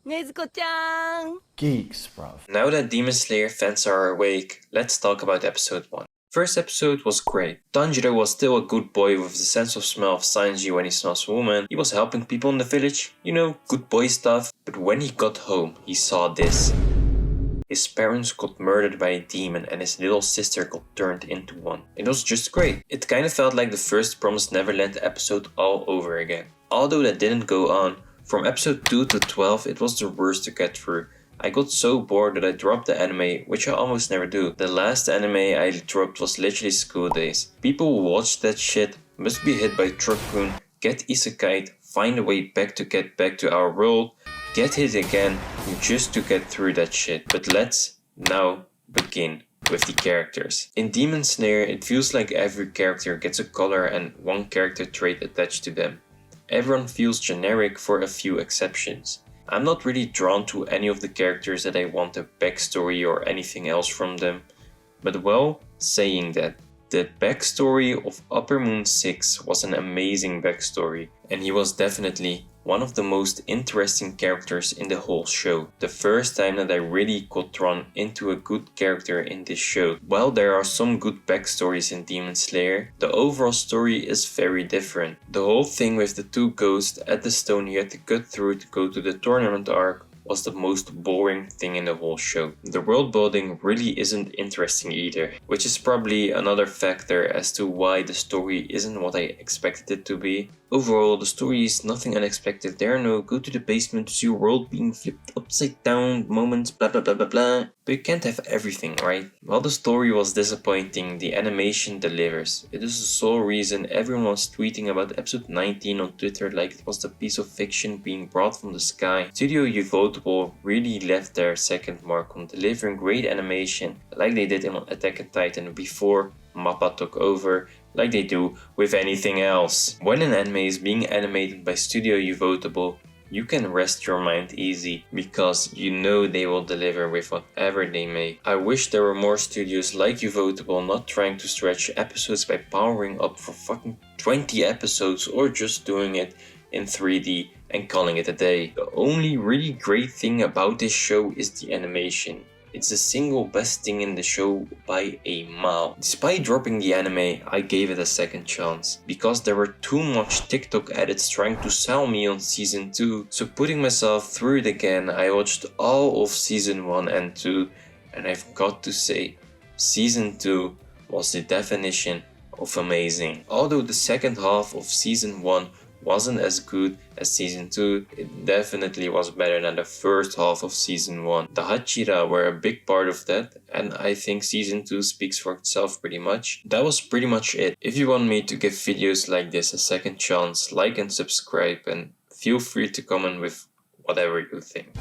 Nezuko-chan! Geeks, bruv. Now that Demon Slayer fans are awake, let's talk about episode 1. First episode was great. Tanjiro was still a good boy with the sense of smell of Sanji when he smells a woman. He was helping people in the village, you know, good boy stuff. But when he got home, he saw this. His parents got murdered by a demon and his little sister got turned into one. It was just great. It kinda felt like the first Promised Neverland episode all over again. Although that didn't go on, from episode 2 to 12 it was the worst to get through. I got so bored that I dropped the anime, which I almost never do. The last anime I dropped was literally School Days. People who watch that shit must be hit by Truck-kun, get isekai'd, find a way back to get back to our world, get hit again just to get through that shit. But let's now begin with the characters. In Demon Slayer, it feels like every character gets a color and one character trait attached to them. Everyone feels generic for a few exceptions. I'm not really drawn to any of the characters that I want a backstory or anything else from them. But well, saying that, the backstory of Upper Moon 6 was an amazing backstory, and he was definitely one of the most interesting characters in the whole show. The first time that I really got drawn into a good character in this show. While there are some good backstories in Demon Slayer, the overall story is very different. The whole thing with the two ghosts at the stone you had to cut through to go to the tournament arc was the most boring thing in the whole show. The world building really isn't interesting either, which is probably another factor as to why the story isn't what I expected it to be. Overall, the story is nothing unexpected. There are no go to the basement to see your world being flipped upside down moments, blah blah blah blah blah. But you can't have everything, right? While the story was disappointing, the animation delivers. It is the sole reason everyone was tweeting about episode 19 on Twitter like it was the piece of fiction being brought from the sky. Studio Ufotable really left their second mark on delivering great animation like they did in Attack on Titan before Mappa took over, like they do with anything else. When an anime is being animated by Studio Ufotable, you can rest your mind easy, because you know they will deliver with whatever they make. I wish there were more studios like Ufotable not trying to stretch episodes by powering up for fucking 20 episodes or just doing it in 3D and calling it a day. The only really great thing about this show is the animation. It's the single best thing in the show by a mile. Despite dropping the anime, I gave it a second chance, because there were too much TikTok edits trying to sell me on season 2. So putting myself through it again, I watched all of season 1 and 2, and I've got to say, season 2 was the definition of amazing. Although the second half of season 1 wasn't as good as season 2, it definitely was better than the first half of season 1. The Hachira were a big part of that, and I think season 2 speaks for itself pretty much. That was pretty much it. If you want me to give videos like this a second chance, like and subscribe, and feel free to comment with whatever you think.